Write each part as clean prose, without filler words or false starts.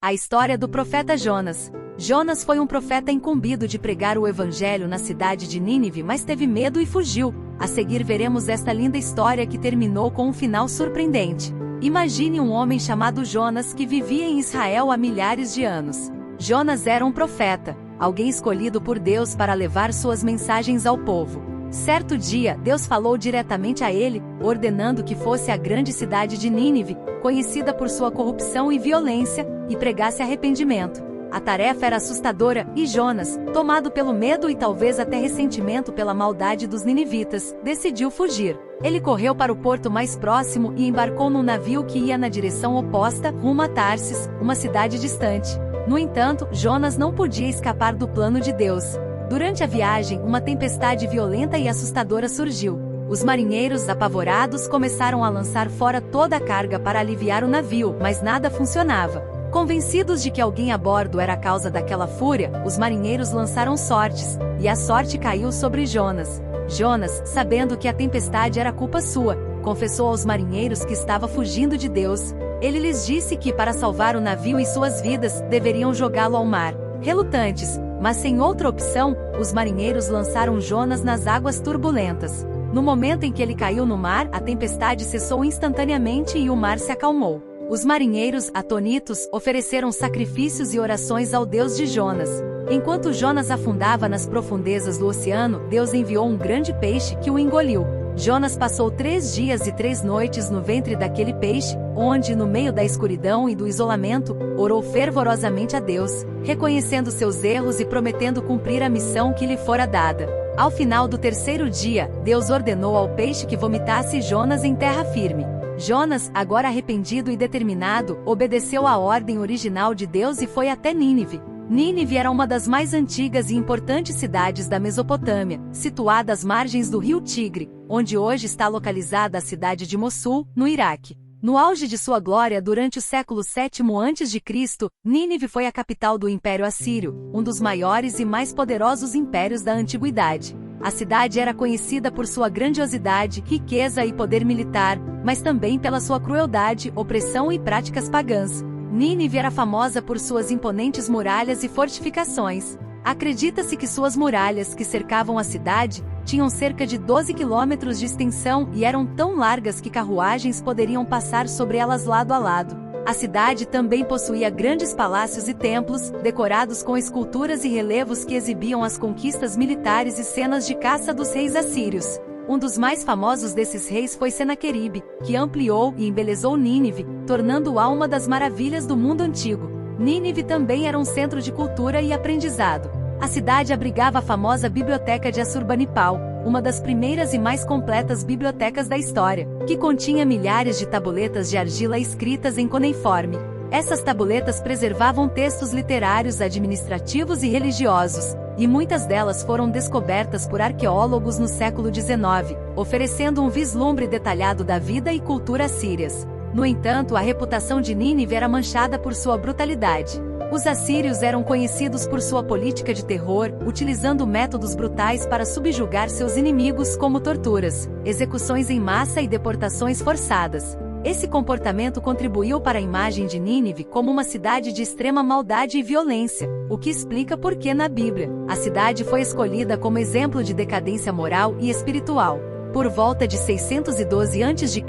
A história do profeta Jonas. Jonas foi um profeta incumbido de pregar o evangelho na cidade de Nínive, mas teve medo e fugiu. A seguir veremos esta linda história que terminou com um final surpreendente. Imagine um homem chamado Jonas que vivia em Israel há milhares de anos. Jonas era um profeta, alguém escolhido por Deus para levar suas mensagens ao povo. Certo dia, Deus falou diretamente a ele, ordenando que fosse à grande cidade de Nínive, conhecida por sua corrupção e violência, e pregasse arrependimento. A tarefa era assustadora, e Jonas, tomado pelo medo e talvez até ressentimento pela maldade dos ninivitas, decidiu fugir. Ele correu para o porto mais próximo e embarcou num navio que ia na direção oposta, rumo a Tarsis, uma cidade distante. No entanto, Jonas não podia escapar do plano de Deus. Durante a viagem, uma tempestade violenta e assustadora surgiu. Os marinheiros, apavorados, começaram a lançar fora toda a carga para aliviar o navio, mas nada funcionava. Convencidos de que alguém a bordo era a causa daquela fúria, os marinheiros lançaram sortes, e a sorte caiu sobre Jonas. Jonas, sabendo que a tempestade era culpa sua, confessou aos marinheiros que estava fugindo de Deus. Ele lhes disse que, para salvar o navio e suas vidas, deveriam jogá-lo ao mar. Relutantes, mas sem outra opção, os marinheiros lançaram Jonas nas águas turbulentas. No momento em que ele caiu no mar, a tempestade cessou instantaneamente e o mar se acalmou. Os marinheiros, atônitos, ofereceram sacrifícios e orações ao Deus de Jonas. Enquanto Jonas afundava nas profundezas do oceano, Deus enviou um grande peixe que o engoliu. Jonas passou 3 dias e 3 noites no ventre daquele peixe, onde, no meio da escuridão e do isolamento, orou fervorosamente a Deus, reconhecendo seus erros e prometendo cumprir a missão que lhe fora dada. Ao final do 3º dia, Deus ordenou ao peixe que vomitasse Jonas em terra firme. Jonas, agora arrependido e determinado, obedeceu à ordem original de Deus e foi até Nínive. Nínive era uma das mais antigas e importantes cidades da Mesopotâmia, situada às margens do rio Tigre, onde hoje está localizada a cidade de Mossul, no Iraque. No auge de sua glória durante o século VII a.C., Nínive foi a capital do Império Assírio, um dos maiores e mais poderosos impérios da antiguidade. A cidade era conhecida por sua grandiosidade, riqueza e poder militar, mas também pela sua crueldade, opressão e práticas pagãs. Nínive era famosa por suas imponentes muralhas e fortificações. Acredita-se que suas muralhas, que cercavam a cidade, tinham cerca de 12 quilômetros de extensão e eram tão largas que carruagens poderiam passar sobre elas lado a lado. A cidade também possuía grandes palácios e templos, decorados com esculturas e relevos que exibiam as conquistas militares e cenas de caça dos reis assírios. Um dos mais famosos desses reis foi Senaqueribe, que ampliou e embelezou Nínive, tornando-a uma das maravilhas do mundo antigo. Nínive também era um centro de cultura e aprendizado. A cidade abrigava a famosa Biblioteca de Assurbanipal, uma das primeiras e mais completas bibliotecas da história, que continha milhares de tabuletas de argila escritas em cuneiforme. Essas tabuletas preservavam textos literários, administrativos e religiosos, e muitas delas foram descobertas por arqueólogos no século XIX, oferecendo um vislumbre detalhado da vida e cultura assírias. No entanto, a reputação de Nínive era manchada por sua brutalidade. Os assírios eram conhecidos por sua política de terror, utilizando métodos brutais para subjugar seus inimigos, como torturas, execuções em massa e deportações forçadas. Esse comportamento contribuiu para a imagem de Nínive como uma cidade de extrema maldade e violência, o que explica por que na Bíblia, a cidade foi escolhida como exemplo de decadência moral e espiritual. Por volta de 612 a.C.,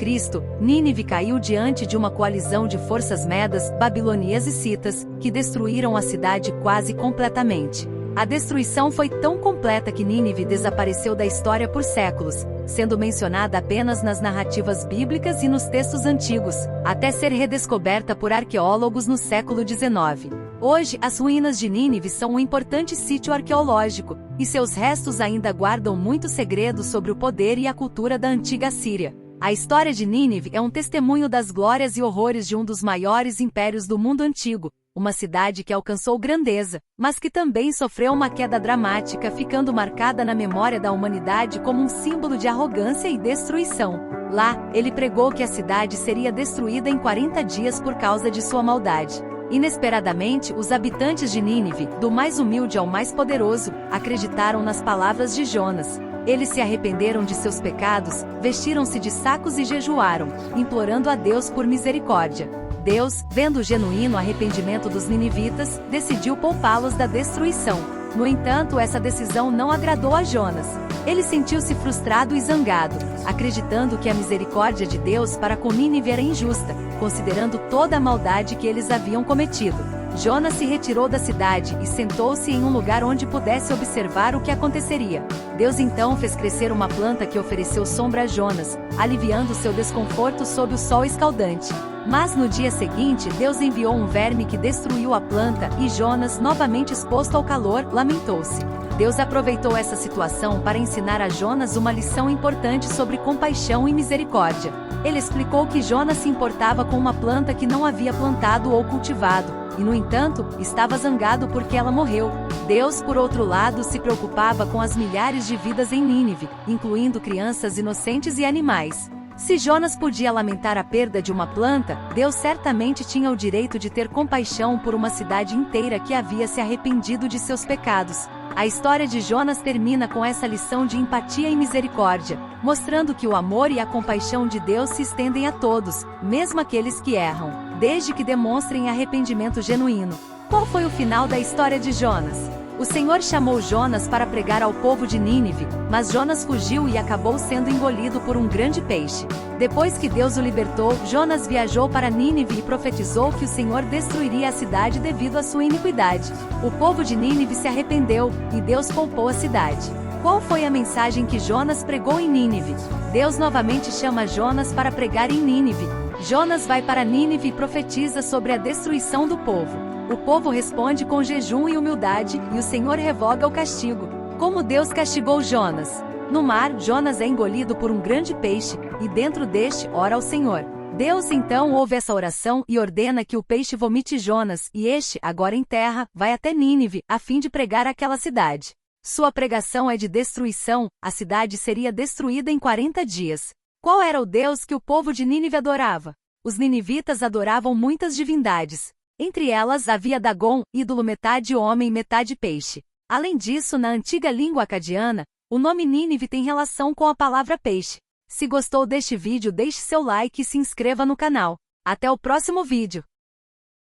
Nínive caiu diante de uma coalizão de forças medas, babilonias e citas, que destruíram a cidade quase completamente. A destruição foi tão completa que Nínive desapareceu da história por séculos, sendo mencionada apenas nas narrativas bíblicas e nos textos antigos, até ser redescoberta por arqueólogos no século XIX. Hoje, as ruínas de Nínive são um importante sítio arqueológico, e seus restos ainda guardam muitos segredos sobre o poder e a cultura da antiga Síria. A história de Nínive é um testemunho das glórias e horrores de um dos maiores impérios do mundo antigo, uma cidade que alcançou grandeza, mas que também sofreu uma queda dramática, ficando marcada na memória da humanidade como um símbolo de arrogância e destruição. Lá, ele pregou que a cidade seria destruída em 40 dias por causa de sua maldade. Inesperadamente, os habitantes de Nínive, do mais humilde ao mais poderoso, acreditaram nas palavras de Jonas. Eles se arrependeram de seus pecados, vestiram-se de sacos e jejuaram, implorando a Deus por misericórdia. Deus, vendo o genuíno arrependimento dos ninivitas, decidiu poupá-los da destruição. No entanto, essa decisão não agradou a Jonas. Ele sentiu-se frustrado e zangado, acreditando que a misericórdia de Deus para com Nínive era injusta, considerando toda a maldade que eles haviam cometido. Jonas se retirou da cidade e sentou-se em um lugar onde pudesse observar o que aconteceria. Deus então fez crescer uma planta que ofereceu sombra a Jonas, aliviando seu desconforto sob o sol escaldante. Mas no dia seguinte, Deus enviou um verme que destruiu a planta e Jonas, novamente exposto ao calor, lamentou-se. Deus aproveitou essa situação para ensinar a Jonas uma lição importante sobre compaixão e misericórdia. Ele explicou que Jonas se importava com uma planta que não havia plantado ou cultivado, e no entanto, estava zangado porque ela morreu. Deus, por outro lado, se preocupava com as milhares de vidas em Nínive, incluindo crianças inocentes e animais. Se Jonas podia lamentar a perda de uma planta, Deus certamente tinha o direito de ter compaixão por uma cidade inteira que havia se arrependido de seus pecados. A história de Jonas termina com essa lição de empatia e misericórdia, mostrando que o amor e a compaixão de Deus se estendem a todos, mesmo aqueles que erram, desde que demonstrem arrependimento genuíno. Qual foi o final da história de Jonas? O Senhor chamou Jonas para pregar ao povo de Nínive, mas Jonas fugiu e acabou sendo engolido por um grande peixe. Depois que Deus o libertou, Jonas viajou para Nínive e profetizou que o Senhor destruiria a cidade devido à sua iniquidade. O povo de Nínive se arrependeu, e Deus poupou a cidade. Qual foi a mensagem que Jonas pregou em Nínive? Deus novamente chama Jonas para pregar em Nínive. Jonas vai para Nínive e profetiza sobre a destruição do povo. O povo responde com jejum e humildade, e o Senhor revoga o castigo. Como Deus castigou Jonas? No mar, Jonas é engolido por um grande peixe, e dentro deste, ora ao Senhor. Deus então ouve essa oração e ordena que o peixe vomite Jonas, e este, agora em terra, vai até Nínive, a fim de pregar àquela cidade. Sua pregação é de destruição, a cidade seria destruída em 40 dias. Qual era o Deus que o povo de Nínive adorava? Os ninivitas adoravam muitas divindades. Entre elas havia Dagon, ídolo metade homem e metade peixe. Além disso, na antiga língua acadiana, o nome Nínive tem relação com a palavra peixe. Se gostou deste vídeo, deixe seu like e se inscreva no canal. Até o próximo vídeo.